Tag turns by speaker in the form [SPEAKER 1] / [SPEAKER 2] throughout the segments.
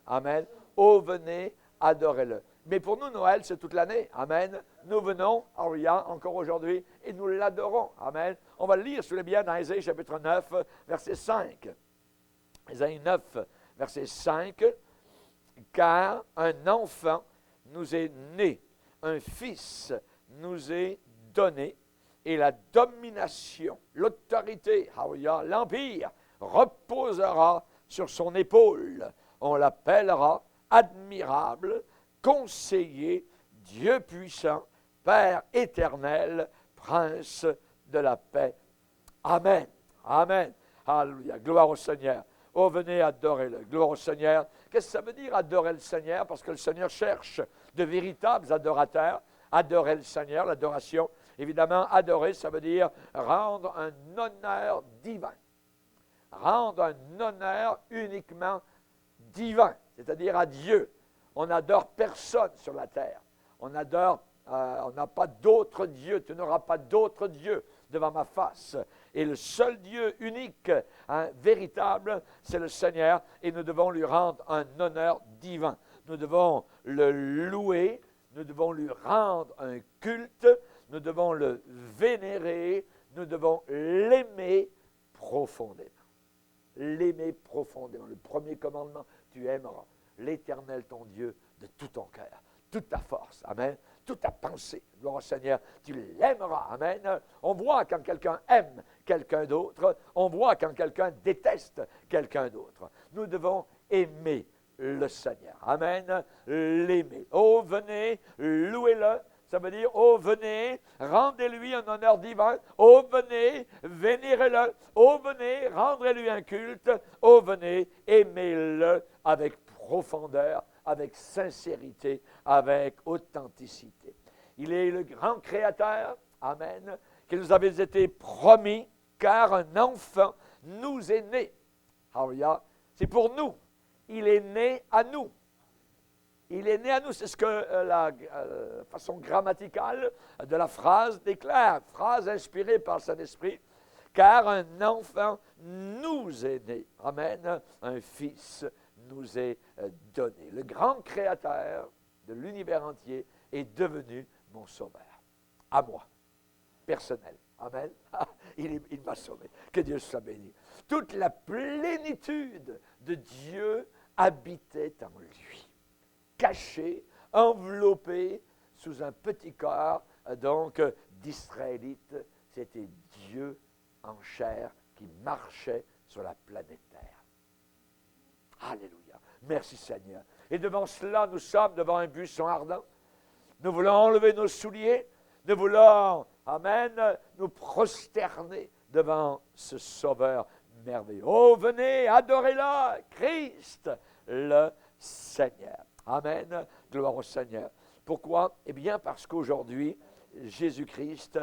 [SPEAKER 1] Amen. Oh, venez, adorez-le. Mais pour nous, Noël, c'est toute l'année. Amen. Nous venons, alléluia, encore aujourd'hui, et nous l'adorons. Amen. On va le lire, si vous voulez bien, dans Ésaïe chapitre 9, verset 5. Ésaïe 9, verset 5. Car un enfant nous est né, un fils nous est donné, et la domination, l'autorité, alléluia, l'empire reposera sur son épaule. On l'appellera admirable, conseiller, Dieu puissant, Père éternel, Prince de la paix. Amen. Amen. Alléluia. Gloire au Seigneur. Oh, venez adorer-le. Gloire au Seigneur. Qu'est-ce que ça veut dire adorer le Seigneur? Parce que le Seigneur cherche de véritables adorateurs. Adorer le Seigneur, l'adoration. Évidemment, adorer, ça veut dire rendre un honneur divin. Rendre un honneur uniquement divin, c'est-à-dire à Dieu. On n'adore personne sur la terre. On n'a pas d'autre Dieu. Tu n'auras pas d'autre Dieu devant ma face. Et le seul Dieu unique, véritable, c'est le Seigneur. Et nous devons lui rendre un honneur divin. Nous devons le louer. Nous devons lui rendre un culte. Nous devons le vénérer. Nous devons l'aimer profondément. L'aimer profondément. Le premier commandement, tu aimeras l'Éternel ton Dieu de tout ton cœur, toute ta force. Amen. Toute ta pensée. Gloire au Seigneur, tu l'aimeras. Amen. On voit quand quelqu'un aime quelqu'un d'autre. On voit quand quelqu'un déteste quelqu'un d'autre. Nous devons aimer le Seigneur. Amen. L'aimer. Oh, venez, louez-le. Ça veut dire, oh, venez, rendez-lui un honneur divin. Oh, venez, vénérez-le. Oh, venez, rendez-lui un culte. Oh, venez, aimez-le avec profondeur, avec sincérité, avec authenticité. Il est le grand créateur, amen, qui nous avait été promis, car un enfant nous est né. Alléluia. C'est pour nous. Il est né à nous. Il est né à nous. C'est ce que la façon grammaticale de la phrase déclare. Phrase inspirée par le Saint-Esprit. Car un enfant nous est né. Amen. Un fils nous est donné. Le grand créateur de l'univers entier est devenu mon sauveur. À moi. Personnel. Amen. Il m'a sauvé. Que Dieu soit béni. Toute la plénitude de Dieu habitait en lui. Caché, enveloppé sous un petit corps, donc d'Israélites. C'était Dieu en chair qui marchait sur la planète Terre. Alléluia. Merci Seigneur. Et devant cela, nous sommes devant un buisson ardent. Nous voulons enlever nos souliers. Nous voulons, amen, nous prosterner devant ce Sauveur merveilleux. Oh, venez, adorez-le, Christ, le Seigneur. Amen. Gloire au Seigneur. Pourquoi? Eh bien, parce qu'aujourd'hui, Jésus-Christ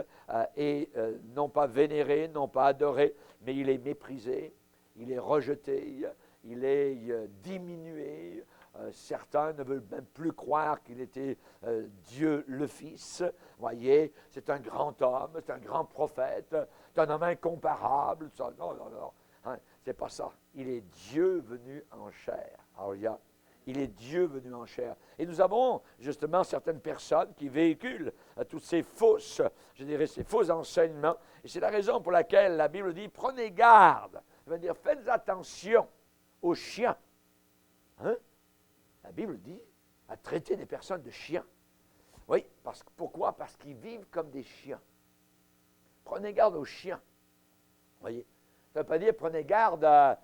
[SPEAKER 1] est non pas vénéré, non pas adoré, mais il est méprisé, il est rejeté, il est diminué. Certains ne veulent même plus croire qu'il était Dieu le Fils. Voyez, c'est un grand homme, c'est un grand prophète, c'est un homme incomparable. Ça. Non, non, non. Hein, c'est pas ça. Il est Dieu venu en chair. Alléluia. Il est Dieu venu en chair. Et nous avons justement certaines personnes qui véhiculent tous ces fausses, je dirais, ces faux enseignements. Et c'est la raison pour laquelle la Bible dit, prenez garde. Ça veut dire, faites attention aux chiens. Hein? La Bible dit, à traiter des personnes de chiens. Oui, pourquoi? Parce qu'ils vivent comme des chiens. Prenez garde aux chiens. Voyez? Ça ne veut pas dire, prenez garde à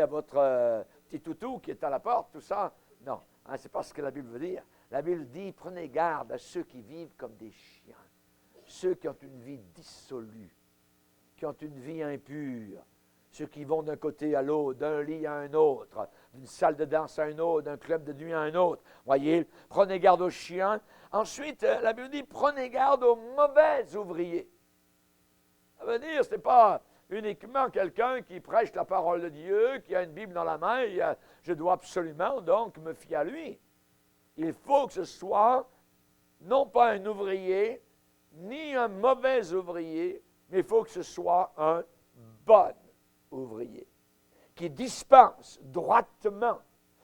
[SPEAKER 1] votre petit toutou qui est à la porte, tout ça. Non, ce n'est pas ce que la Bible veut dire. La Bible dit, prenez garde à ceux qui vivent comme des chiens, ceux qui ont une vie dissolue, qui ont une vie impure, ceux qui vont d'un côté à l'autre, d'un lit à un autre, d'une salle de danse à un autre, d'un club de nuit à un autre. Voyez, prenez garde aux chiens. Ensuite, la Bible dit, prenez garde aux mauvais ouvriers. Ça veut dire, ce n'est pas uniquement quelqu'un qui prêche la parole de Dieu, qui a une Bible dans la main, et je dois absolument donc me fier à lui. Il faut que ce soit non pas un ouvrier, ni un mauvais ouvrier, mais il faut que ce soit un bon ouvrier, qui dispense droitement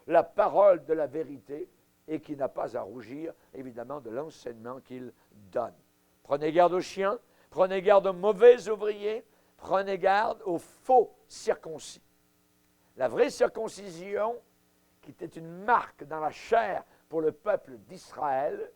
[SPEAKER 1] la parole de la vérité et qui n'a pas à rougir, évidemment, de l'enseignement qu'il donne. Prenez garde aux chiens, prenez garde aux mauvais ouvriers, prenez garde aux faux circoncis. La vraie circoncision, qui était une marque dans la chair pour le peuple d'Israël,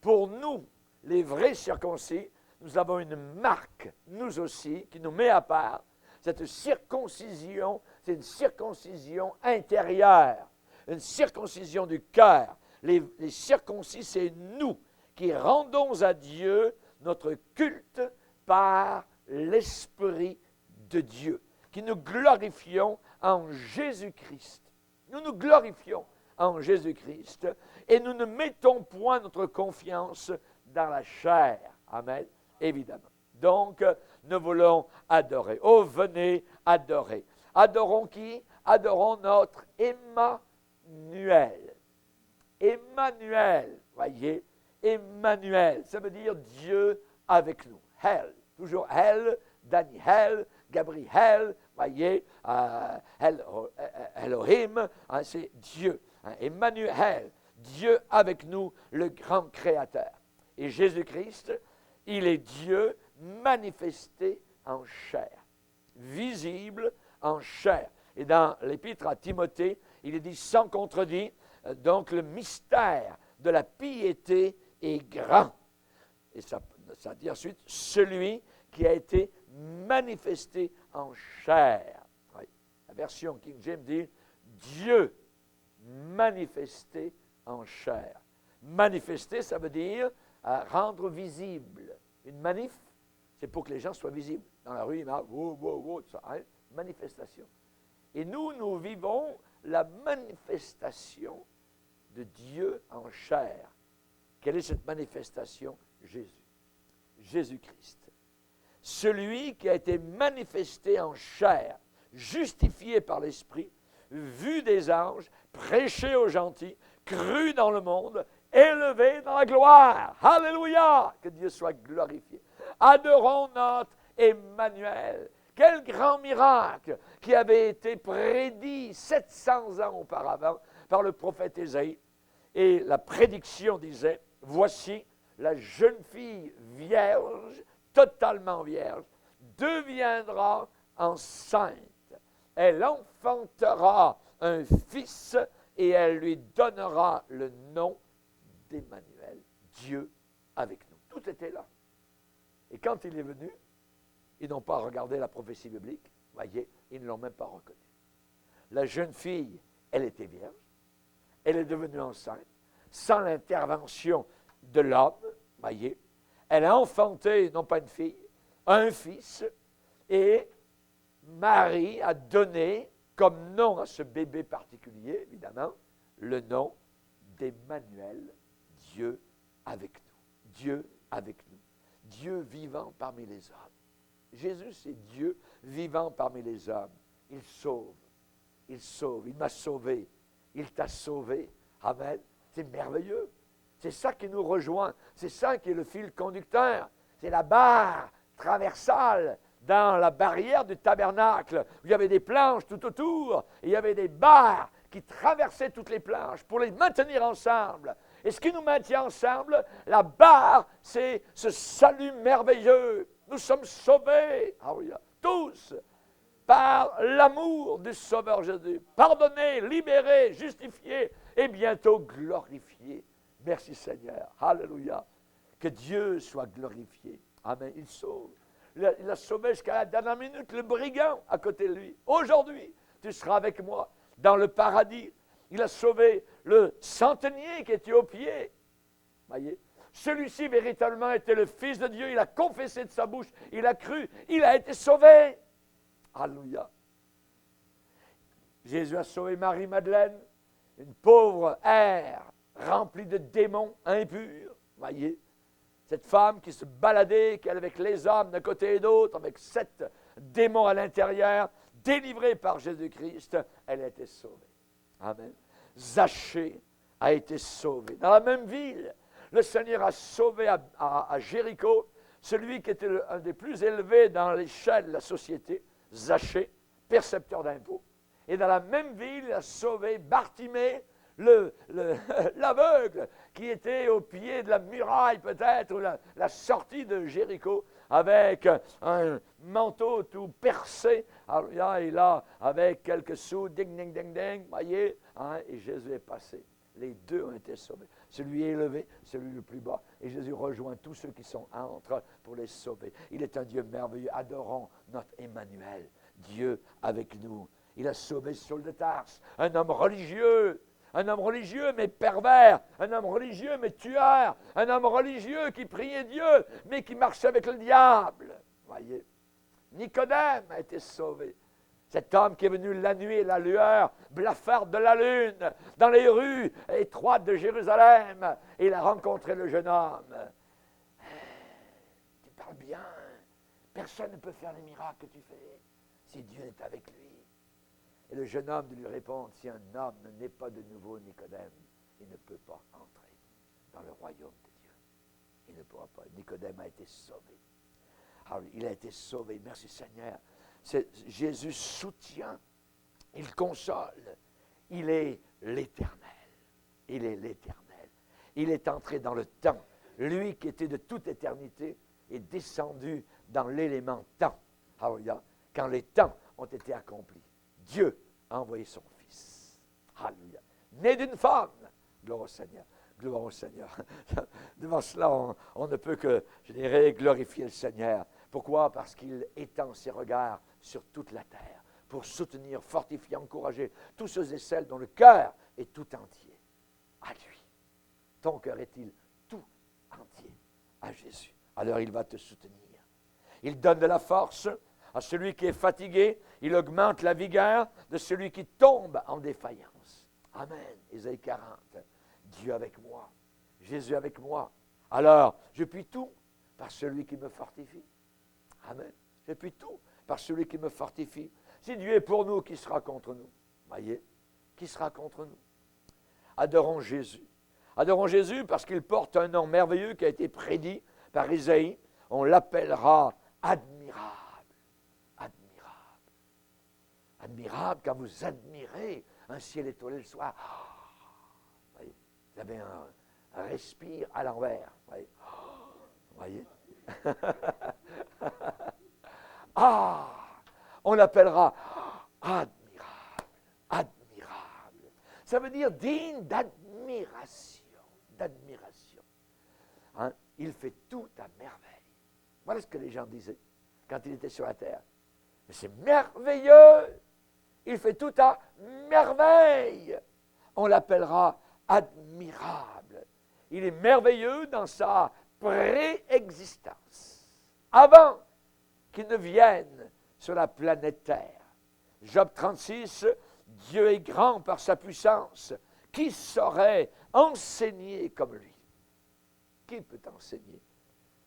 [SPEAKER 1] pour nous, les vrais circoncis, nous avons une marque, nous aussi, qui nous met à part. Cette circoncision, c'est une circoncision intérieure, une circoncision du cœur. Les circoncis, c'est nous qui rendons à Dieu notre culte par l'Esprit de Dieu, qui nous glorifions en Jésus-Christ. Nous nous glorifions en Jésus-Christ et nous ne mettons point notre confiance dans la chair. Amen, évidemment. Donc, nous voulons adorer. Oh, venez adorer. Adorons qui? Adorons notre Emmanuel. Emmanuel, voyez, Emmanuel, ça veut dire Dieu avec nous. Hel, toujours Hel, Daniel, Gabriel, voyez, Elohim, hein, c'est Dieu. Hein, Emmanuel, Dieu avec nous, le grand créateur. Et Jésus-Christ, il est Dieu manifesté en chair, visible en chair. Et dans l'épître à Timothée, il est dit sans contredit, donc le mystère de la piété est grand. Et ça dit ensuite, celui qui a été manifesté en chair. Oui. La version King James dit, Dieu manifesté en chair. Manifester, ça veut dire rendre visible. Une manif, c'est pour que les gens soient visibles. Dans la rue, ils marchent, wow, wow, wow, tout ça. Hein? Manifestation. Et nous vivons la manifestation de Dieu en chair. Quelle est cette manifestation? Jésus. Jésus-Christ. Celui qui a été manifesté en chair, justifié par l'Esprit, vu des anges, prêché aux gentils, cru dans le monde, élevé dans la gloire. Alléluia! Que Dieu soit glorifié. Adorons notre Emmanuel. Quel grand miracle qui avait été prédit 700 ans auparavant par le prophète Ésaïe. Et la prédiction disait, voici la jeune fille vierge, totalement vierge, deviendra enceinte. Elle enfantera un fils et elle lui donnera le nom d'Emmanuel, Dieu avec nous. Tout était là. Et quand il est venu, ils n'ont pas regardé la prophétie biblique, voyez, ils ne l'ont même pas reconnu. La jeune fille, elle était vierge, elle est devenue enceinte, sans l'intervention de l'homme, voyez. Elle a enfanté, non pas une fille, un fils, et Marie a donné comme nom à ce bébé particulier, évidemment, le nom d'Emmanuel, Dieu avec nous. Dieu avec nous. Dieu vivant parmi les hommes. Jésus, c'est Dieu vivant parmi les hommes. Il sauve. Il sauve. Il m'a sauvé. Il t'a sauvé. Amen. C'est merveilleux. C'est ça qui nous rejoint. C'est ça qui est le fil conducteur. C'est la barre traversale dans la barrière du tabernacle. Il y avait des planches tout autour. Et il y avait des barres qui traversaient toutes les planches pour les maintenir ensemble. Et ce qui nous maintient ensemble, la barre, c'est ce salut merveilleux. Nous sommes sauvés, tous, par l'amour du Sauveur Jésus. Pardonnés, libérés, justifiés et bientôt glorifiés. Merci Seigneur. Alléluia. Que Dieu soit glorifié. Amen. Il sauve. Il a sauvé jusqu'à la dernière minute le brigand à côté de lui. Aujourd'hui, tu seras avec moi dans le paradis. Il a sauvé le centenier qui était au pied. Voyez? Celui-ci, véritablement, était le Fils de Dieu. Il a confessé de sa bouche. Il a cru. Il a été sauvé. Alléluia. Jésus a sauvé Marie-Madeleine, une pauvre ère remplie de démons impurs. Voyez? Cette femme qui se baladait, qui allait avec les hommes d'un côté et d'autre, avec 7 démons à l'intérieur, délivrée par Jésus-Christ, elle a été sauvée. Amen. Zachée a été sauvé. Dans la même ville, le Seigneur a sauvé à Jéricho celui qui était un des plus élevés dans l'échelle de la société, Zachée, percepteur d'impôts. Et dans la même ville, il a sauvé Bartimée, l'aveugle, qui était au pied de la muraille peut-être, ou la sortie de Jéricho, avec un manteau tout percé. Alors là, il a, avec quelques sous, ding, ding, ding, ding, voyez, hein, et Jésus est passé. Les deux ont été sauvés. Celui élevé, celui le plus bas. Et Jésus rejoint tous ceux qui sont entre pour les sauver. Il est un Dieu merveilleux. Adorons notre Emmanuel, Dieu avec nous. Il a sauvé Saul de Tarse, un homme religieux mais pervers, un homme religieux mais tueur, un homme religieux qui priait Dieu mais qui marchait avec le diable. Voyez, Nicodème a été sauvé. Cet homme qui est venu la nuit et la lueur blafarde de la lune dans les rues étroites de Jérusalem, et il a rencontré le jeune homme. Tu parles bien, personne ne peut faire les miracles que tu fais si Dieu est avec lui. Et le jeune homme de lui répondre, si un homme ne naît pas de nouveau, Nicodème, il ne peut pas entrer dans le royaume de Dieu. Il ne pourra pas. Nicodème a été sauvé. Alors, il a été sauvé, merci Seigneur. Jésus soutient, il console, il est l'Éternel. Il est l'Éternel. Il est entré dans le temps. Lui qui était de toute éternité est descendu dans l'élément temps. Alléluia. Quand les temps ont été accomplis, Dieu a envoyé son Fils. Alléluia. Né d'une femme. Gloire au Seigneur. Gloire au Seigneur. Devant cela, on ne peut que, je dirais, glorifier le Seigneur. Pourquoi? Parce qu'il étend ses regards sur toute la terre pour soutenir, fortifier, encourager tous ceux et celles dont le cœur est tout entier à lui. Ton cœur est-il tout entier à Jésus? Alors il va te soutenir. Il donne de la force à celui qui est fatigué. Il augmente la vigueur de celui qui tombe en défaillance. Amen. Ésaïe 40. Dieu avec moi. Jésus avec moi. Alors, je puis tout par celui qui me fortifie. Amen. Je puis tout par celui qui me fortifie. Si Dieu est pour nous, qui sera contre nous? Voyez, qui sera contre nous? Adorons Jésus. Adorons Jésus parce qu'il porte un nom merveilleux qui a été prédit par Isaïe. On l'appellera admirable. Admirable. Admirable quand vous admirez un ciel étoilé le soir. Voyez, vous avez un respire à l'envers. Voyez. On l'appellera admirable, admirable. Ça veut dire digne d'admiration, d'admiration. Hein? Il fait tout à merveille. Voilà ce que les gens disaient quand il était sur la terre. Mais c'est merveilleux. Il fait tout à merveille. On l'appellera admirable. Il est merveilleux dans sa préexistence. Avant qu'il ne vienne sur la planète Terre. Job 36, Dieu est grand par sa puissance. Qui saurait enseigner comme lui? Qui peut enseigner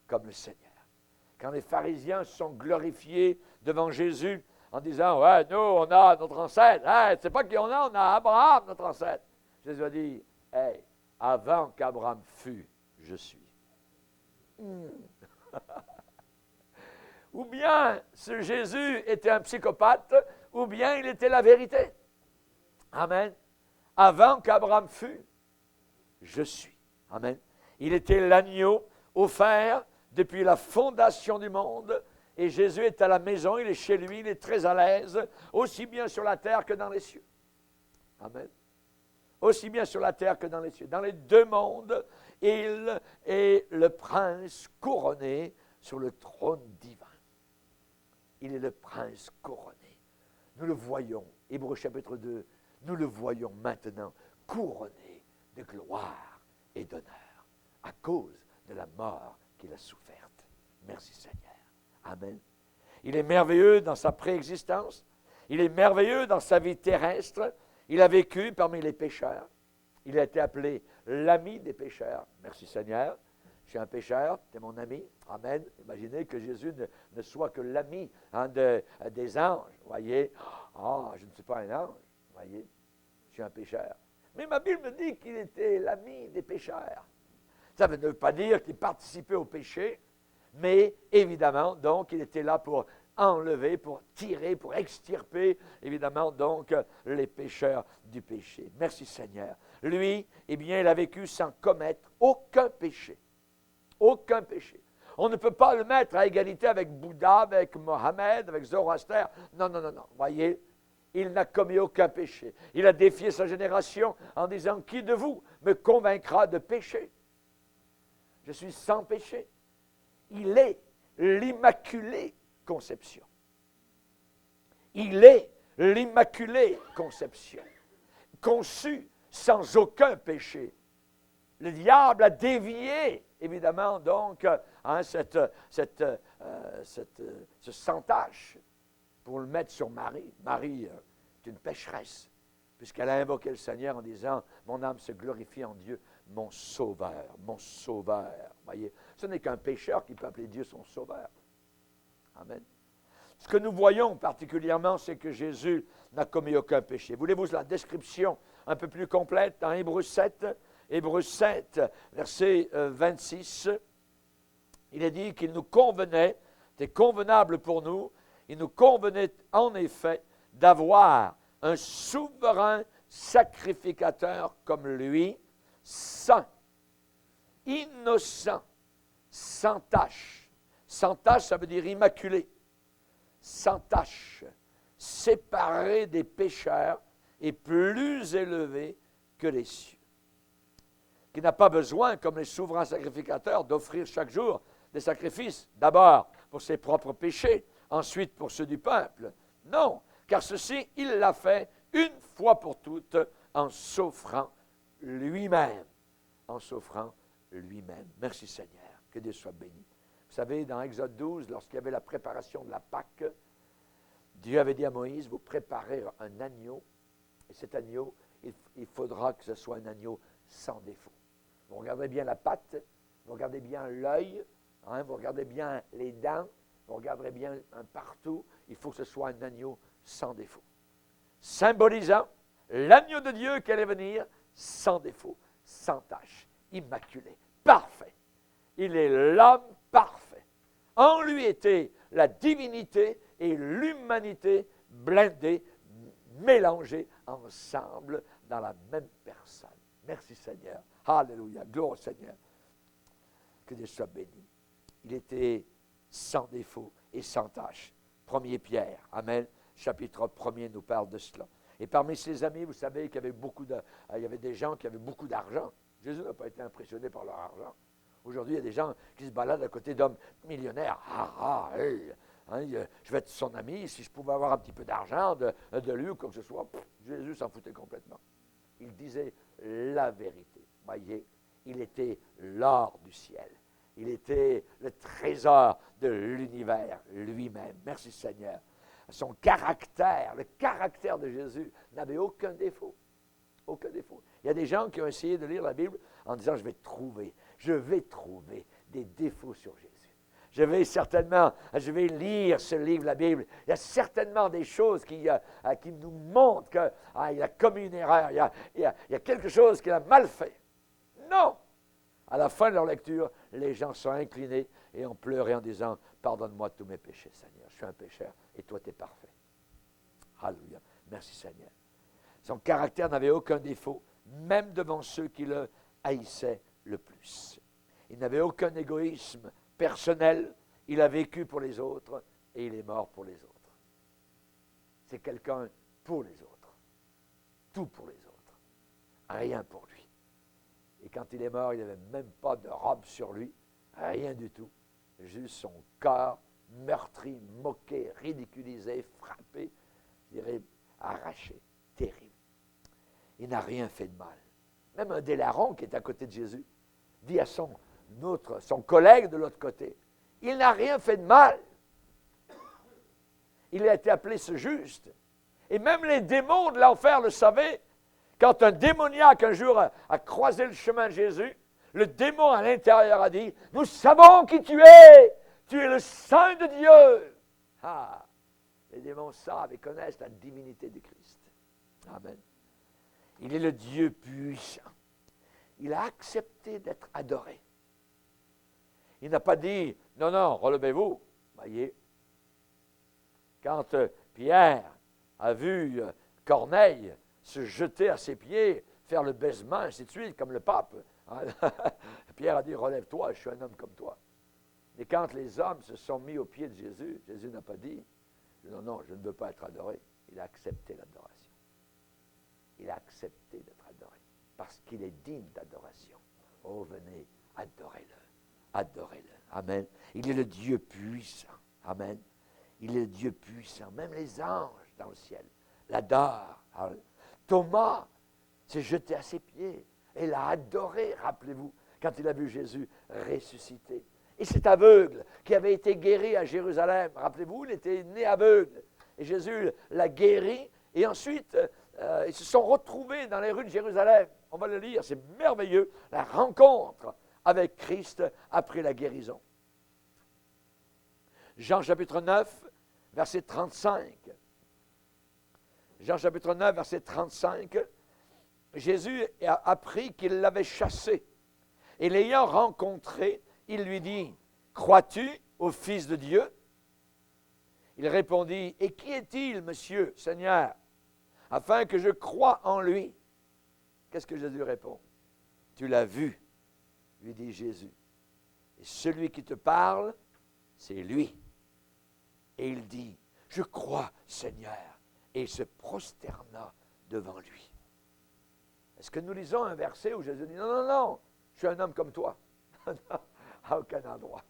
[SPEAKER 1] comme le Seigneur? Quand les pharisiens sont glorifiés devant Jésus en disant, ouais, nous, on a notre ancêtre. Hey, c'est pas qui on a Abraham, notre ancêtre. Jésus a dit, hey, avant qu'Abraham fût, je suis. Ou bien ce Jésus était un psychopathe, ou bien il était la vérité. Amen. Avant qu'Abraham fût, je suis. Amen. Il était l'agneau offert depuis la fondation du monde, et Jésus est à la maison, il est chez lui, il est très à l'aise, aussi bien sur la terre que dans les cieux. Amen. Aussi bien sur la terre que dans les cieux. Dans les deux mondes, il est le prince couronné sur le trône divin. Il est le prince couronné. Nous le voyons, Hébreux chapitre 2, nous le voyons maintenant couronné de gloire et d'honneur à cause de la mort qu'il a soufferte. Merci Seigneur. Amen. Il est merveilleux dans sa préexistence. Il est merveilleux dans sa vie terrestre. Il a vécu parmi les pécheurs. Il a été appelé l'ami des pécheurs. Merci Seigneur. Je suis un pécheur, tu es mon ami. Amen. Imaginez que Jésus ne soit que l'ami des anges. Voyez. Je ne suis pas un ange. Voyez. Je suis un pécheur. Mais ma Bible me dit qu'il était l'ami des pécheurs. Ça ne veut pas dire qu'il participait au péché, mais évidemment, donc, il était là pour enlever, pour tirer, pour extirper, évidemment, donc, les pécheurs du péché. Merci Seigneur. Lui, eh bien, il a vécu sans commettre aucun péché. Aucun péché. On ne peut pas le mettre à égalité avec Bouddha, avec Mohammed, avec Zoroaster. Non, non, non, non. Voyez, il n'a commis aucun péché. Il a défié sa génération en disant, qui de vous me convaincra de péché? Je suis sans péché. Il est l'Immaculée Conception. Il est l'Immaculée Conception, conçu sans aucun péché. Le diable a dévié, évidemment, donc, ce sans tache pour le mettre sur Marie. Marie est une pécheresse, puisqu'elle a invoqué le Seigneur en disant, mon âme se glorifie en Dieu, mon sauveur, mon sauveur. Voyez, ce n'est qu'un pécheur qui peut appeler Dieu son sauveur. Amen. Ce que nous voyons particulièrement, c'est que Jésus n'a commis aucun péché. Voulez-vous la description un peu plus complète dans Hébreux 7, verset 26. Il est dit qu'il nous convenait, c'était convenable pour nous, il nous convenait en effet d'avoir un souverain sacrificateur comme lui, saint, innocent, sans tache. Sans tache, ça veut dire immaculé. Sans tache, séparé des pécheurs et plus élevé que les cieux. Qui n'a pas besoin, comme les souverains sacrificateurs, d'offrir chaque jour des sacrifices, d'abord pour ses propres péchés, ensuite pour ceux du peuple. Non, car ceci, il l'a fait une fois pour toutes en s'offrant lui-même. En s'offrant lui-même. Merci Seigneur, que Dieu soit béni. Vous savez, dans Exode 12, lorsqu'il y avait la préparation de la Pâque, Dieu avait dit à Moïse, vous préparez un agneau, et cet agneau, il faudra que ce soit un agneau sans défaut. Vous regardez bien la patte, vous regardez bien l'œil, vous regardez bien les dents, vous regarderez bien partout, il faut que ce soit un agneau sans défaut. Symbolisant l'agneau de Dieu qui allait venir sans défaut, sans tache, immaculé, parfait. Il est l'homme parfait. En lui était la divinité et l'humanité blindées, mélangées ensemble dans la même personne. Merci Seigneur. Alléluia. Gloire au Seigneur. Que Dieu soit béni. Il était sans défaut et sans tache. 1er Pierre. Amen. Chapitre 1er nous parle de cela. Et parmi ses amis, vous savez qu'il y avait des gens qui avaient beaucoup d'argent. Jésus n'a pas été impressionné par leur argent. Aujourd'hui, il y a des gens qui se baladent à côté d'hommes millionnaires. Je vais être son ami. Si je pouvais avoir un petit peu d'argent de lui ou quoi que ce soit, Jésus s'en foutait complètement. Il disait la vérité. Voyez, il était l'or du ciel. Il était le trésor de l'univers lui-même. Merci Seigneur. Son caractère, le caractère de Jésus n'avait aucun défaut. Aucun défaut. Il y a des gens qui ont essayé de lire la Bible en disant je vais trouver des défauts sur Jésus. Je vais lire ce livre, la Bible. Il y a certainement des choses qui nous montrent qu'il a commis une erreur. Il y a quelque chose qu'il a mal fait. Non! À la fin de leur lecture, les gens sont inclinés et ont pleuré en disant « Pardonne-moi tous mes péchés, Seigneur. Je suis un pécheur et toi, tu es parfait. » Alléluia. Merci, Seigneur. Son caractère n'avait aucun défaut, même devant ceux qui le haïssaient le plus. Il n'avait aucun égoïsme personnel. Il a vécu pour les autres et il est mort pour les autres. C'est quelqu'un pour les autres. Tout pour les autres. Rien pour lui. Et quand il est mort, il n'avait même pas de robe sur lui. Rien du tout. Juste son corps meurtri, moqué, ridiculisé, frappé, je dirais arraché. Terrible. Il n'a rien fait de mal. Même un délaron qui est à côté de Jésus dit à son collègue de l'autre côté, il n'a rien fait de mal. Il a été appelé ce juste. Et même les démons de l'enfer le savaient. Quand un démoniaque un jour a croisé le chemin de Jésus, le démon à l'intérieur a dit, nous savons qui tu es le Saint de Dieu. Ah, les démons savent et connaissent la divinité de Christ. Amen. Il est le Dieu puissant. Il a accepté d'être adoré. Il n'a pas dit, non, relevez-vous. Voyez, Quand Pierre a vu Corneille se jeter à ses pieds, faire le baisement, ainsi de suite, comme le pape, hein, Pierre a dit, relève-toi, je suis un homme comme toi. Et quand les hommes se sont mis aux pieds de Jésus, Jésus n'a pas dit, non, non, je ne veux pas être adoré. Il a accepté l'adoration. Il a accepté d'être adoré, parce qu'il est digne d'adoration. Oh, venez, adorez-le, adorez-le. Amen. Il est le Dieu puissant. Amen. Il est le Dieu puissant. Même les anges dans le ciel l'adorent. Thomas s'est jeté à ses pieds et l'a adoré, rappelez-vous, quand il a vu Jésus ressuscité. Et cet aveugle qui avait été guéri à Jérusalem, rappelez-vous, il était né aveugle. Et Jésus l'a guéri. Et ensuite, ils se sont retrouvés dans les rues de Jérusalem. On va le lire, c'est merveilleux, la rencontre avec Christ après la guérison. Jean chapitre 9, verset 35. Jean chapitre 9, verset 35. Jésus a appris qu'il l'avait chassé. Et l'ayant rencontré, il lui dit, « Crois-tu au Fils de Dieu ?» Il répondit, « Et qui est-il, monsieur, Seigneur, afin que je croie en lui ?» Qu'est-ce que Jésus répond? « Tu l'as vu, lui dit Jésus. Et celui qui te parle, c'est lui. » Et il dit, « Je crois, Seigneur. » Et il se prosterna devant lui. Est-ce que nous lisons un verset où Jésus dit, « Non, non, non, je suis un homme comme toi. » À aucun endroit.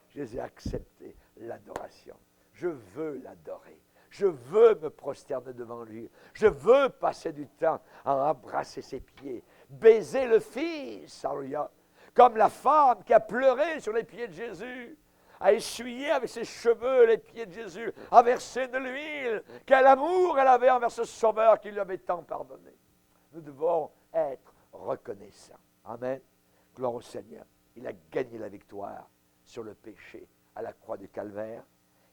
[SPEAKER 1] Jésus a accepté l'adoration. Je veux l'adorer. Je veux me prosterner devant lui. Je veux passer du temps à embrasser ses pieds, baiser le Fils, alléluia, comme la femme qui a pleuré sur les pieds de Jésus, a essuyé avec ses cheveux les pieds de Jésus, a versé de l'huile. Quel amour elle avait envers ce Sauveur qui lui avait tant pardonné. Nous devons être reconnaissants. Amen. Gloire au Seigneur. Il a gagné la victoire sur le péché à la croix du Calvaire.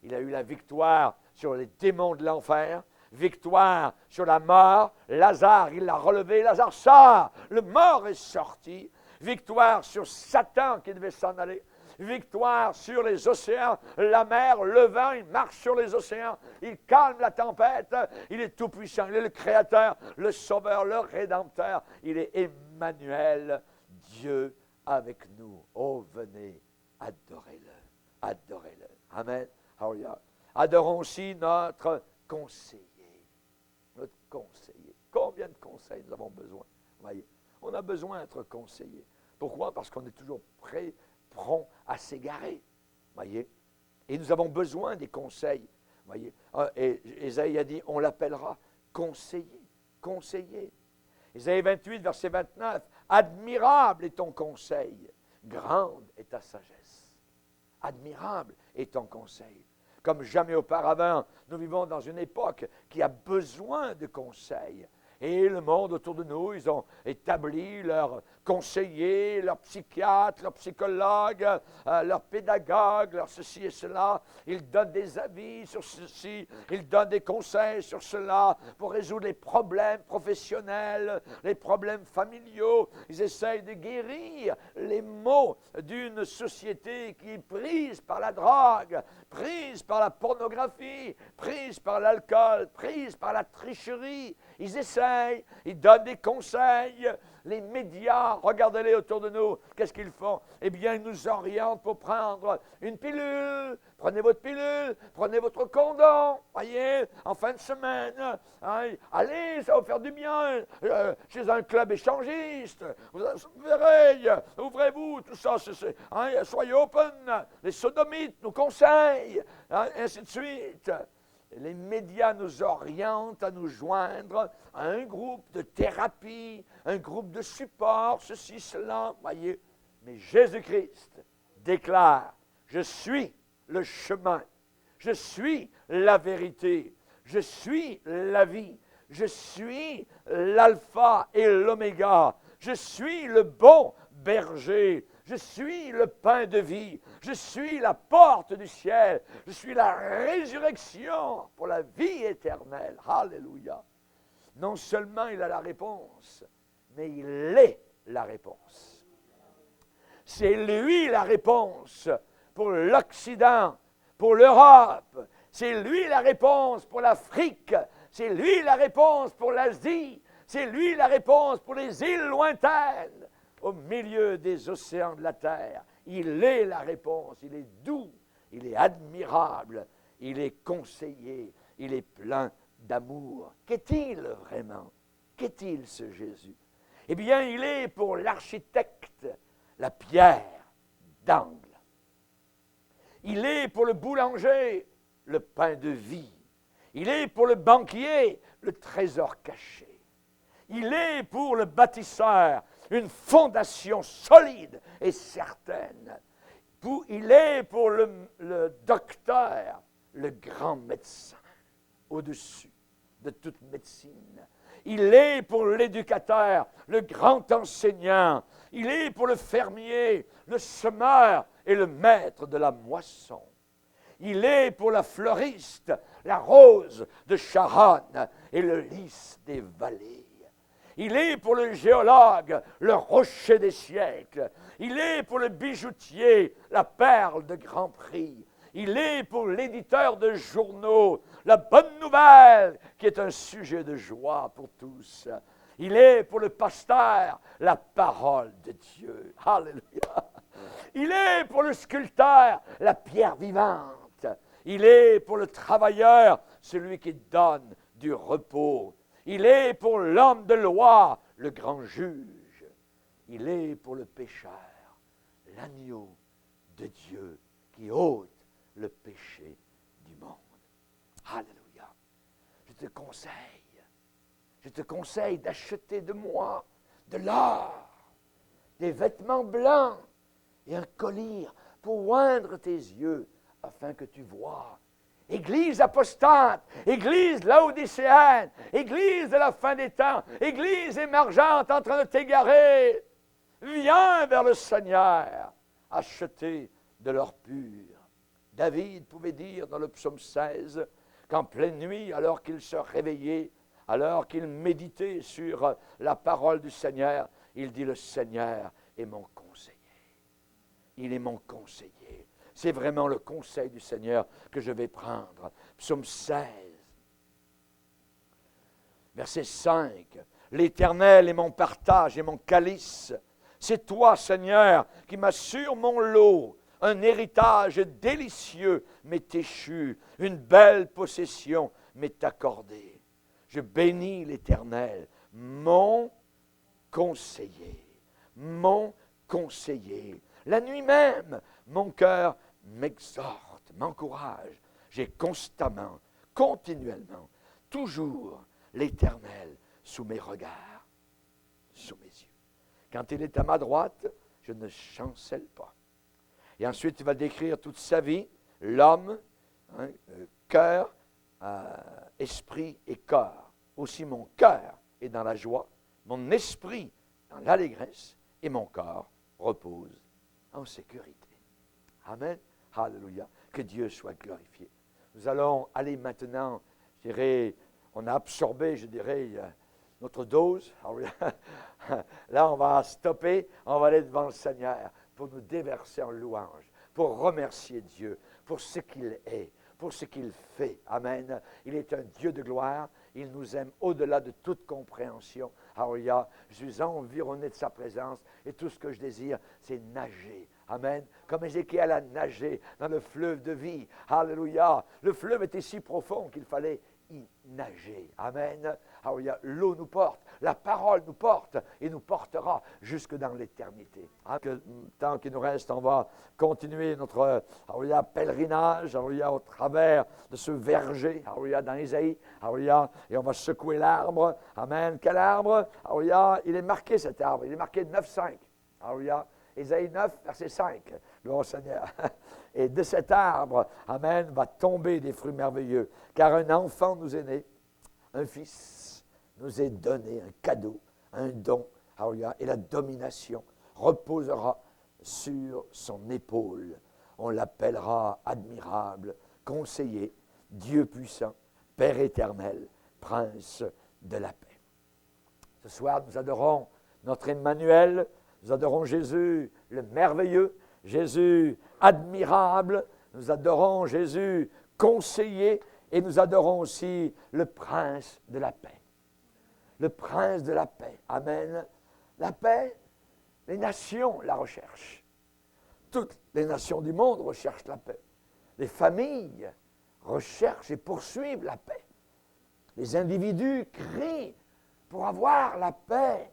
[SPEAKER 1] Il a eu la victoire sur les démons de l'enfer, victoire sur la mort. Lazare, il l'a relevé. Lazare sort. Le mort est sorti. Victoire sur Satan qui devait s'en aller. Victoire sur les océans, la mer, le vent, il marche sur les océans, il calme la tempête, il est tout puissant, il est le Créateur, le Sauveur, le Rédempteur, il est Emmanuel, Dieu avec nous. Oh, venez, adorez-le, adorez-le. Amen. Alléluia. Adorons aussi notre conseiller. Notre conseiller. Combien de conseils nous avons besoin? Voyez, on a besoin d'être conseillé. Pourquoi? Parce qu'on est toujours prompt à s'égarer. Voyez. Et nous avons besoin des conseils. Voyez. Et Ésaïe a dit, on l'appellera conseiller. Conseiller. Ésaïe 28, verset 29. Admirable est ton conseil, grande est ta sagesse. Admirable est ton conseil. Comme jamais auparavant, nous vivons dans une époque qui a besoin de conseils. Et le monde autour de nous, ils ont établi leurs conseillers, leurs psychiatres, leurs psychologues, leurs pédagogues, leurs ceci et cela. Ils donnent des avis sur ceci, ils donnent des conseils sur cela pour résoudre les problèmes professionnels, les problèmes familiaux. Ils essayent de guérir les maux d'une société qui est prise par la drogue, prise par la pornographie, prise par l'alcool, prise par la tricherie. Ils essayent, ils donnent des conseils. Les médias, regardez-les autour de nous, qu'est-ce qu'ils font? Eh bien, ils nous orientent pour prendre une pilule. Prenez votre pilule, prenez votre condom, voyez, en fin de semaine. Hein, allez, ça va vous faire du bien. Chez un club échangiste, vous verrez, ouvrez-vous, tout ça, soyez open. Les sodomites nous conseillent, hein, ainsi de suite. Les médias nous orientent à nous joindre à un groupe de thérapie, un groupe de support, ceci, cela, voyez. Mais Jésus-Christ déclare, je suis le chemin, je suis la vérité, je suis la vie, je suis l'alpha et l'oméga, je suis le bon berger. Je suis le pain de vie. Je suis la porte du ciel. Je suis la résurrection pour la vie éternelle. Alléluia. Non seulement il a la réponse, mais il est la réponse. C'est lui la réponse pour l'Occident, pour l'Europe. C'est lui la réponse pour l'Afrique. C'est lui la réponse pour l'Asie. C'est lui la réponse pour les îles lointaines, au milieu des océans de la terre. Il est la réponse. Il est doux, il est admirable, il est conseiller, il est plein d'amour. Qu'est-il vraiment? Qu'est-il ce Jésus? Eh bien, il est pour l'architecte la pierre d'angle. Il est pour le boulanger le pain de vie. Il est pour le banquier le trésor caché. Il est pour le bâtisseur une fondation solide et certaine. Il est pour le docteur le grand médecin au-dessus de toute médecine. Il est pour l'éducateur le grand enseignant. Il est pour le fermier le semeur et le maître de la moisson. Il est pour la fleuriste la rose de Sharon et le lys des vallées. Il est pour le géologue le rocher des siècles. Il est pour le bijoutier la perle de grand prix. Il est pour l'éditeur de journaux la bonne nouvelle qui est un sujet de joie pour tous. Il est pour le pasteur la parole de Dieu. Alléluia. Il est pour le sculpteur la pierre vivante. Il est pour le travailleur celui qui donne du repos. Il est pour l'homme de loi le grand juge. Il est pour le pécheur l'agneau de Dieu qui ôte le péché du monde. Alléluia. Je te conseille d'acheter de moi de l'or, des vêtements blancs et un collier pour oindre tes yeux afin que tu vois. Église apostate, Église laodicéenne, Église de la fin des temps, Église émergente en train de t'égarer, viens vers le Seigneur, acheter de l'or pur. David pouvait dire dans le psaume 16 qu'en pleine nuit, alors qu'il se réveillait, alors qu'il méditait sur la parole du Seigneur, il dit: le Seigneur est mon conseiller. Il est mon conseiller. C'est vraiment le conseil du Seigneur que je vais prendre. Psaume 16, verset 5. L'Éternel est mon partage et mon calice. C'est toi, Seigneur, qui m'assures mon lot. Un héritage délicieux m'est échu. Une belle possession m'est accordée. Je bénis l'Éternel, mon conseiller. Mon conseiller. La nuit même, mon cœur m'exhorte, m'encourage. J'ai constamment, continuellement, toujours l'Éternel sous mes regards, sous mes yeux. Quand il est à ma droite, je ne chancelle pas. Et ensuite, il va décrire toute sa vie, l'homme, cœur, esprit et corps. Aussi, mon cœur est dans la joie, mon esprit dans l'allégresse et mon corps repose en sécurité. Amen. Alléluia. Que Dieu soit glorifié. Nous allons aller maintenant, je dirais, on a absorbé, je dirais, notre dose. Là, on va stopper, on va aller devant le Seigneur pour nous déverser en louange, pour remercier Dieu pour ce qu'il est, pour ce qu'il fait. Amen. Il est un Dieu de gloire. Il nous aime au-delà de toute compréhension. Alléluia. Je suis environné de sa présence et tout ce que je désire, c'est nager. Amen. Comme Ézéchiel a nagé dans le fleuve de vie. Alléluia. Le fleuve était si profond qu'il fallait y nager. Amen. Alléluia. L'eau nous porte, la parole nous porte et nous portera jusque dans l'éternité. Tant qu'il nous reste, on va continuer notre alléluia, pèlerinage alléluia, au travers de ce verger alléluia, dans Ésaïe. Alléluia, et on va secouer l'arbre. Amen. Quel arbre? Alléluia, il est marqué cet arbre. Il est marqué 9,5. Alléluia. Ésaïe 9, verset 5. Gloire au Seigneur. Et de cet arbre, amen, va tomber des fruits merveilleux. Car un enfant nous est né, un fils nous est donné, un cadeau, un don. Alléluia. Et la domination reposera sur son épaule. On l'appellera admirable, conseiller, Dieu puissant, Père éternel, Prince de la paix. Ce soir, nous adorons notre Emmanuel. Nous adorons Jésus, le merveilleux, Jésus admirable. Nous adorons Jésus, conseiller, et nous adorons aussi le prince de la paix. Le prince de la paix. Amen. La paix, les nations la recherchent. Toutes les nations du monde recherchent la paix. Les familles recherchent et poursuivent la paix. Les individus crient pour avoir la paix.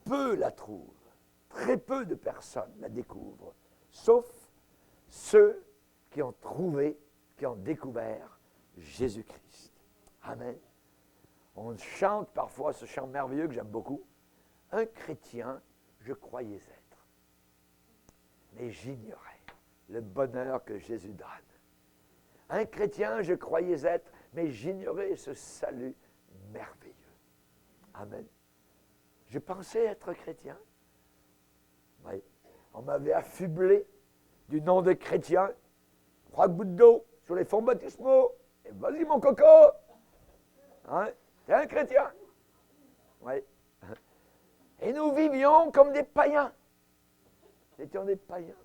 [SPEAKER 1] Peu la trouvent. Très peu de personnes la découvrent, sauf ceux qui ont trouvé, qui ont découvert Jésus-Christ. Amen. On chante parfois ce chant merveilleux que j'aime beaucoup. Un chrétien, je croyais être, mais j'ignorais le bonheur que Jésus donne. Un chrétien, je croyais être, mais j'ignorais ce salut merveilleux. Amen. Je pensais être chrétien. Oui. On m'avait affublé du nom de chrétien. 3 gouttes d'eau sur les fonds baptismaux. Et vas-y, mon coco. Hein? T'es un chrétien. Oui. Et nous vivions comme des païens. Nous étions des païens.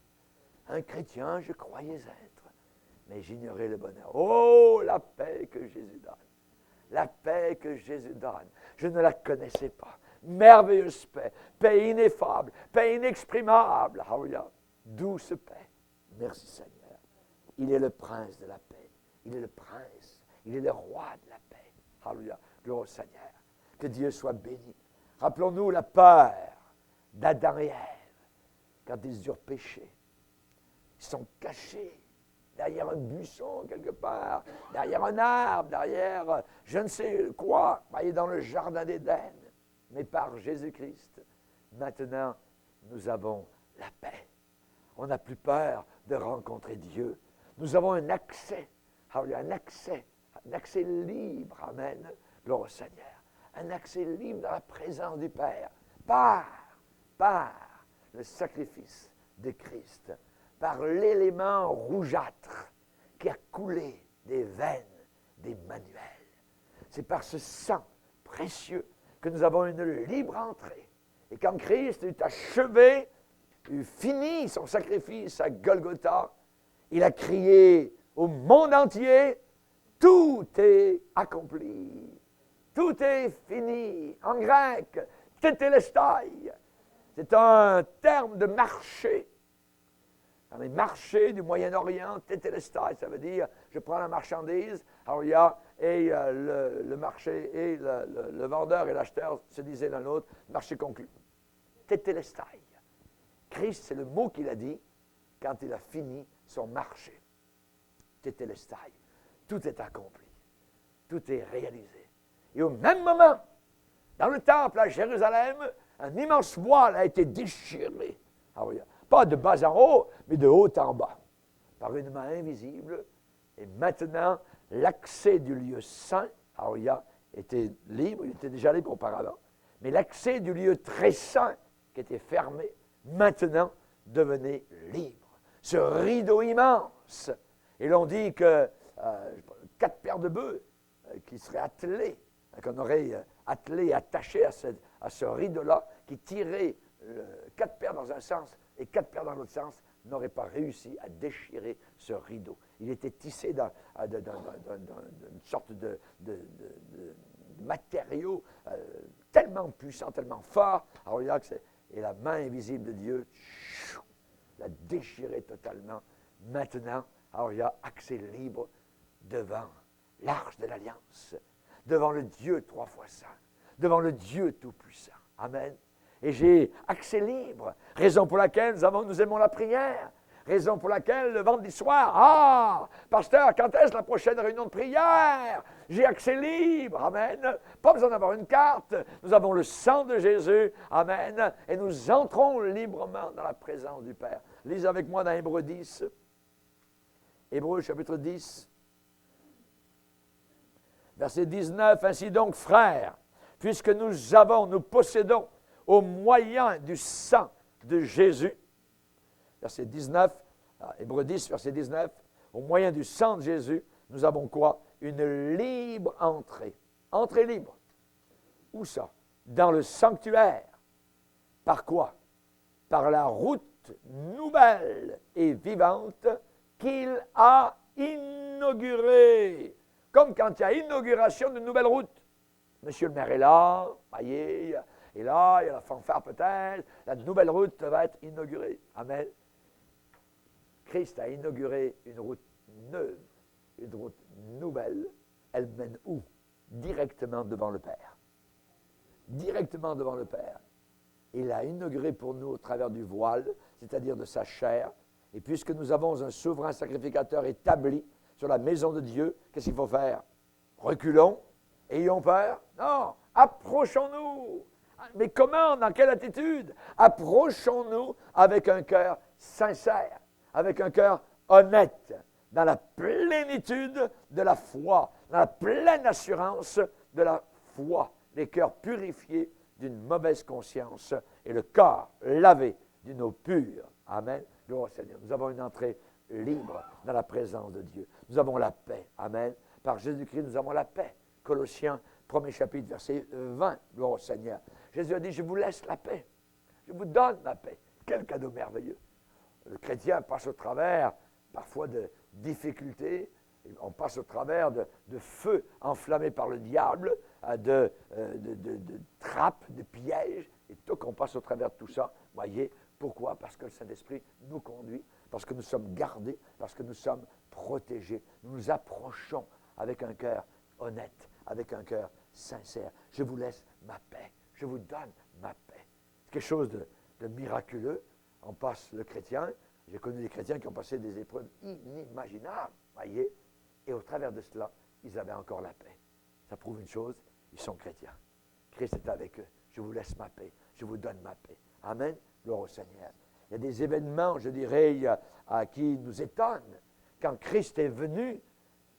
[SPEAKER 1] Un chrétien, je croyais être, mais j'ignorais le bonheur. Oh, la paix que Jésus donne. La paix que Jésus donne. Je ne la connaissais pas. Merveilleuse paix, paix ineffable, paix inexprimable. Alléluia. Douce paix. Merci Seigneur. Il est le prince de la paix. Il est le prince. Il est le roi de la paix. Alléluia. Gloire au Seigneur. Que Dieu soit béni. Rappelons-nous la peur d'Adam et Ève quand ils eurent péché. Ils sont cachés derrière un buisson quelque part, derrière un arbre, derrière je ne sais quoi, voyez, dans le jardin d'Éden. Mais par Jésus-Christ, maintenant, nous avons la paix. On n'a plus peur de rencontrer Dieu. Nous avons un accès libre, amen, gloire au Seigneur. Un accès libre dans la présence du Père, par le sacrifice de Christ, par l'élément rougeâtre qui a coulé des veines d'Emmanuel. C'est par ce sang précieux que nous avons une libre entrée. Et quand Christ eut achevé, eut fini son sacrifice à Golgotha, il a crié au monde entier, tout est accompli, tout est fini. En grec, tétélestai, c'est un terme de marché. Dans les marchés du Moyen-Orient, tétélestai, ça veut dire, je prends la marchandise, alors il y a, et le marché, et le vendeur et l'acheteur se disaient l'un l'autre, marché conclu. Tétélestai. Christ, c'est le mot qu'il a dit quand il a fini son marché. Tétélestai. Tout est accompli. Tout est réalisé. Et au même moment, dans le temple à Jérusalem, un immense voile a été déchiré. Alors, pas de bas en haut, mais de haut en bas, par une main invisible. Et maintenant, l'accès du lieu saint, Aouya, était libre, il était déjà libre auparavant, mais l'accès du lieu très saint, qui était fermé, maintenant devenait libre. Ce rideau immense. Et l'on dit que 4 paires de bœufs qui seraient attelés, qu'on aurait attelé, attaché à ce rideau-là, qui tiraient 4 paires dans un sens et 4 paires dans l'autre sens, n'auraient pas réussi à déchirer ce rideau. Il était tissé d'une sorte de matériau tellement puissant, tellement fort. Alors, et la main invisible de Dieu l'a déchiré totalement. Maintenant, alors il y a accès libre devant l'arche de l'Alliance, devant le Dieu 3 fois saint, devant le Dieu tout-puissant. Amen. Et j'ai accès libre, raison pour laquelle nous aimons la prière, raison pour laquelle le vendredi soir, pasteur, quand est-ce la prochaine réunion de prière? J'ai accès libre, amen. Pas besoin d'avoir une carte, nous avons le sang de Jésus, amen, et nous entrons librement dans la présence du Père. Lisez avec moi dans Hébreux 10, Hébreux chapitre 10, verset 19, ainsi donc, frères, puisque nous possédons au moyen du sang de Jésus, verset 19, Hébreux 10, verset 19, au moyen du sang de Jésus, nous avons quoi? Une libre entrée. Entrée libre. Où ça? Dans le sanctuaire. Par quoi? Par la route nouvelle et vivante qu'il a inaugurée. inauguré. Comme quand il y a inauguration d'une nouvelle route. Monsieur le maire est là, voyez, il est là, il y a la fanfare peut-être, la nouvelle route va être inaugurée. Amen. Christ a inauguré une route neuve, une route nouvelle. Elle mène où? Directement devant le Père. Directement devant le Père. Il a inauguré pour nous au travers du voile, c'est-à-dire de sa chair. Et puisque nous avons un souverain sacrificateur établi sur la maison de Dieu, qu'est-ce qu'il faut faire? Reculons, ayons peur? Non, approchons-nous. Mais comment? Dans quelle attitude? Approchons-nous avec un cœur sincère, avec un cœur honnête, dans la plénitude de la foi, dans la pleine assurance de la foi, les cœurs purifiés d'une mauvaise conscience et le corps lavé d'une eau pure. Amen. Gloire au Seigneur. Nous avons une entrée libre dans la présence de Dieu. Nous avons la paix. Amen. Par Jésus-Christ, nous avons la paix. Colossiens, 1er chapitre, verset 20. Gloire au Seigneur. Jésus a dit, je vous laisse la paix. Je vous donne la paix. Quel cadeau merveilleux. Le chrétien passe au travers parfois de difficultés. On passe au travers de feux enflammés par le diable, de trappes, de pièges. Et tout qu'on passe au travers de tout ça, voyez, pourquoi? Parce que le Saint-Esprit nous conduit, parce que nous sommes gardés, parce que nous sommes protégés. Nous nous approchons avec un cœur honnête, avec un cœur sincère. Je vous laisse ma paix. Je vous donne ma paix. C'est quelque chose de miraculeux. On passe le chrétien. J'ai connu des chrétiens qui ont passé des épreuves inimaginables, voyez. Et au travers de cela, ils avaient encore la paix. Ça prouve une chose, ils sont chrétiens. Christ est avec eux. Je vous laisse ma paix. Je vous donne ma paix. Amen. Gloire au Seigneur. Il y a des événements, je dirais, qui nous étonnent. Quand Christ est venu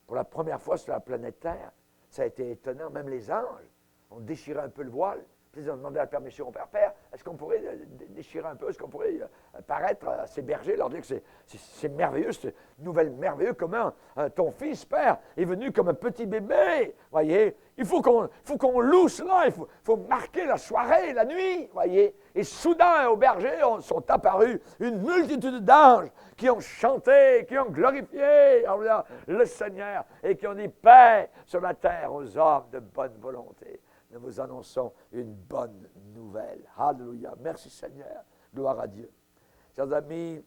[SPEAKER 1] pour la première fois sur la planète Terre, ça a été étonnant. Même les anges ont déchiré un peu le voile. Puis ils ont demandé la permission au Père. Père, est-ce qu'on pourrait déchirer un peu? Est-ce qu'on pourrait paraître à ces bergers, leur dire que c'est merveilleux, cette nouvelle merveilleuse, comment ton fils, Père, est venu comme un petit bébé, voyez? Il faut qu'on loue cela, il faut marquer la soirée, la nuit, voyez? Et soudain, aux bergers sont apparus une multitude d'anges qui ont chanté, qui ont glorifié le Seigneur et qui ont dit paix sur la terre aux hommes de bonne volonté. Nous vous annonçons une bonne nouvelle. Alléluia. Merci Seigneur. Gloire à Dieu. Chers amis,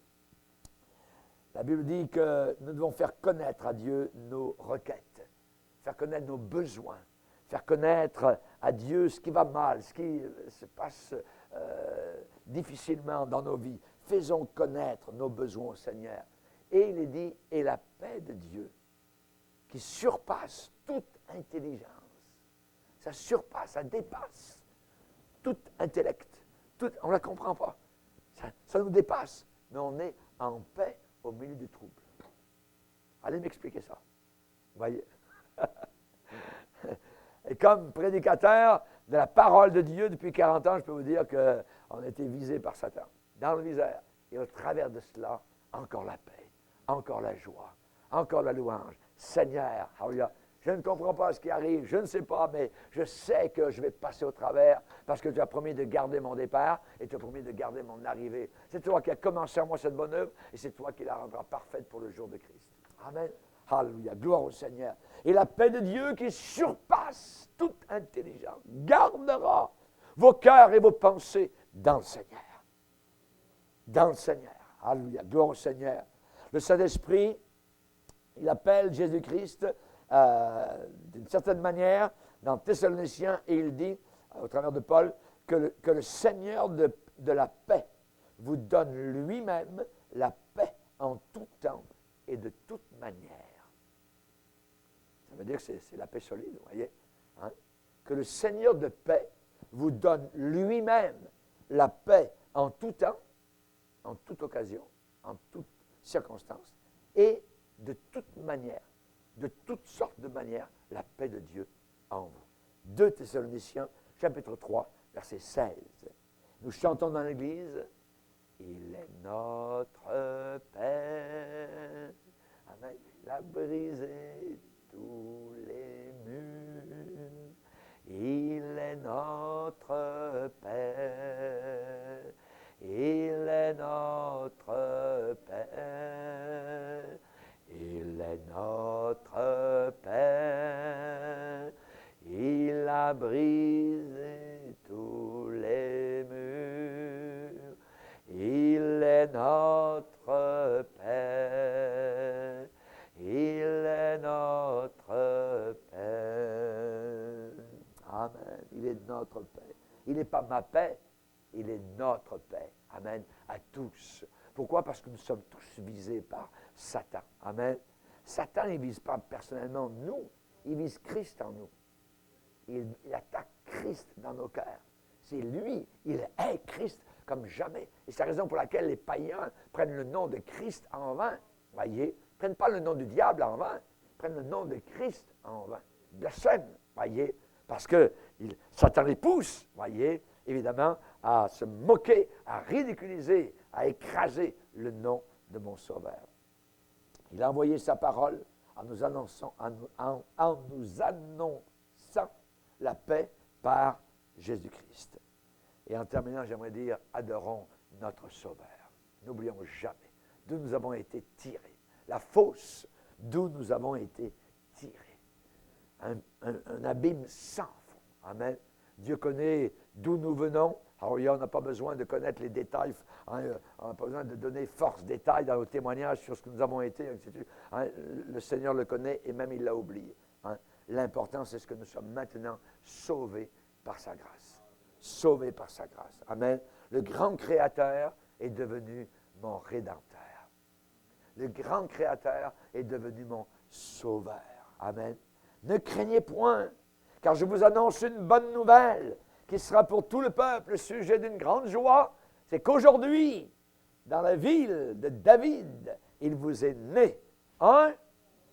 [SPEAKER 1] la Bible dit que nous devons faire connaître à Dieu nos requêtes, faire connaître nos besoins, faire connaître à Dieu ce qui va mal, ce qui se passe difficilement dans nos vies. Faisons connaître nos besoins au Seigneur. Et il est dit, et la paix de Dieu, qui surpasse toute intelligence, ça surpasse, ça dépasse tout intellect. On ne la comprend pas. Ça nous dépasse. Mais on est en paix au milieu du trouble. Allez m'expliquer ça. Vous voyez? Et comme prédicateur de la parole de Dieu depuis 40 ans, je peux vous dire qu'on a été visé par Satan. Dans le viseur. Et au travers de cela, encore la paix, encore la joie, encore la louange. Seigneur, alléluia. Je ne comprends pas ce qui arrive, je ne sais pas, mais je sais que je vais passer au travers parce que tu as promis de garder mon départ et tu as promis de garder mon arrivée. C'est toi qui as commencé en moi cette bonne œuvre et c'est toi qui la rendras parfaite pour le jour de Christ. Amen. Alléluia. Gloire au Seigneur. Et la paix de Dieu qui surpasse toute intelligence gardera vos cœurs et vos pensées dans le Seigneur. Dans le Seigneur. Alléluia. Gloire au Seigneur. Le Saint-Esprit, il appelle Jésus-Christ d'une certaine manière, dans Thessaloniciens, et il dit, au travers de Paul, que le Seigneur de la paix vous donne lui-même la paix en tout temps et de toute manière. Ça veut dire que c'est la paix solide, vous voyez. Hein? Que le Seigneur de paix vous donne lui-même la paix en tout temps, en toute occasion, en toute circonstance, et de toute manière. De toutes sortes de manières, la paix de Dieu en vous. 2 Thessaloniciens, chapitre 3, verset 16. Nous chantons dans l'Église, « Il est notre paix. » Amen. Il a brisé tous les murs. Il est notre paix. Il est notre paix. Il est notre a brisé tous les murs. Il est notre Père. Il est notre Père. Amen. Il est notre Père. Il n'est pas ma paix, il est notre paix. Amen. À tous. Pourquoi? Parce que nous sommes tous visés par Satan. Amen. Satan, il ne vise pas personnellement nous, il vise Christ en nous. Il attaque Christ dans nos cœurs. C'est lui, il est Christ comme jamais. Et c'est la raison pour laquelle les païens prennent le nom de Christ en vain. Voyez, ils ne prennent pas le nom du diable en vain, ils prennent le nom de Christ en vain. Blasphème, voyez, parce que Satan les pousse, voyez, évidemment, à se moquer, à ridiculiser, à écraser le nom de mon Sauveur. Il a envoyé sa parole en nous annonçant la paix par Jésus-Christ. Et en terminant, j'aimerais dire, adorons notre Sauveur. N'oublions jamais d'où nous avons été tirés. La fosse d'où nous avons été tirés. Un abîme sans fond. Amen. Dieu connaît d'où nous venons. Alors, on n'a pas besoin de connaître les détails. On n'a pas besoin de donner force détails dans nos témoignages sur ce que nous avons été. Etc. Le Seigneur le connaît et même il l'a oublié. L'important, c'est ce que nous sommes maintenant sauvés par sa grâce. Sauvés par sa grâce. Amen. Le grand Créateur est devenu mon Rédempteur. Le grand Créateur est devenu mon Sauveur. Amen. Ne craignez point, car je vous annonce une bonne nouvelle qui sera pour tout le peuple le sujet d'une grande joie. C'est qu'aujourd'hui, dans la ville de David, il vous est né un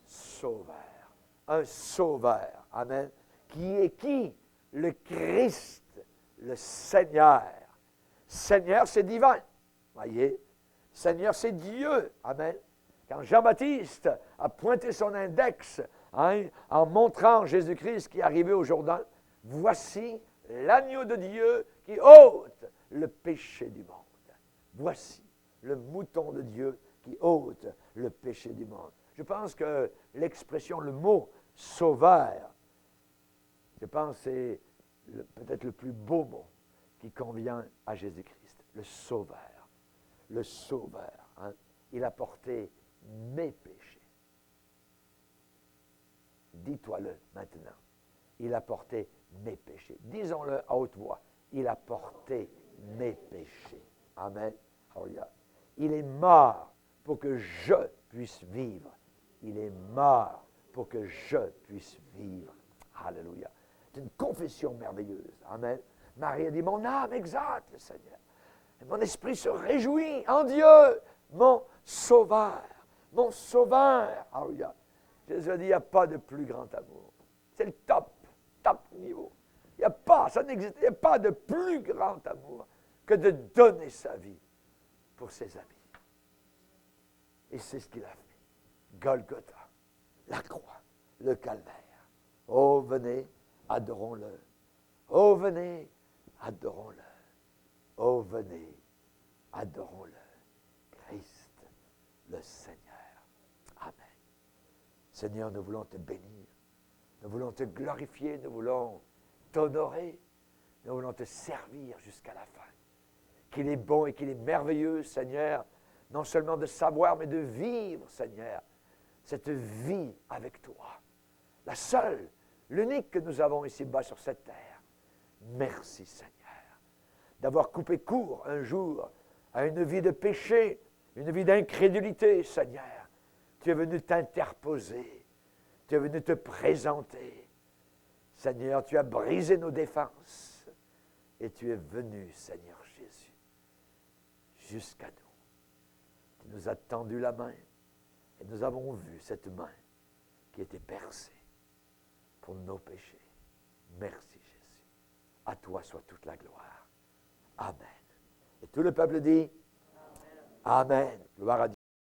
[SPEAKER 1] Sauveur. Un Sauveur. Amen. Qui est qui? Le Christ, le Seigneur. Seigneur, c'est divin. Voyez? Seigneur, c'est Dieu. Amen. Quand Jean-Baptiste a pointé son index en montrant Jésus-Christ qui est arrivé au Jourdain, voici l'agneau de Dieu qui ôte le péché du monde. Voici le mouton de Dieu qui ôte le péché du monde. Je pense que l'expression, le mot sauveur, je pense que c'est peut-être le plus beau mot qui convient à Jésus-Christ. Le sauveur. Le sauveur. Il a porté mes péchés. Dis-toi-le maintenant. Il a porté mes péchés. Disons-le à haute voix. Il a porté mes péchés. Amen. Alléluia. Il est mort pour que je puisse vivre. Il est mort pour que je puisse vivre. Alléluia. C'est une confession merveilleuse. Amen. Marie a dit, mon âme exalte le Seigneur. Et mon esprit se réjouit en Dieu, mon Sauveur. Mon Sauveur. Alléluia. Jésus a dit, il n'y a pas de plus grand amour. C'est le top niveau. Il n'y a pas, ça n'existe, il n'y a pas de plus grand amour que de donner sa vie pour ses amis. Et c'est ce qu'il a fait. Golgotha, la croix, le calvaire. Oh, venez, adorons-le. Oh, venez, adorons-le. Oh, venez, adorons-le. Christ, le Seigneur. Amen. Seigneur, nous voulons te bénir. Nous voulons te glorifier. Nous voulons t'honorer. Nous voulons te servir jusqu'à la fin. Qu'il est bon et qu'il est merveilleux, Seigneur, non seulement de savoir, mais de vivre, Seigneur, cette vie avec toi. La seule, l'unique que nous avons ici-bas sur cette terre. Merci, Seigneur, d'avoir coupé court un jour à une vie de péché, une vie d'incrédulité, Seigneur. Tu es venu t'interposer. Tu es venu te présenter. Seigneur, tu as brisé nos défenses. Et tu es venu, Seigneur Jésus, jusqu'à nous. Tu nous as tendu la main. Et nous avons vu cette main qui était percée pour nos péchés. Merci, Jésus. À toi soit toute la gloire. Amen. Et tout le peuple dit, Amen. Amen. Gloire à Dieu.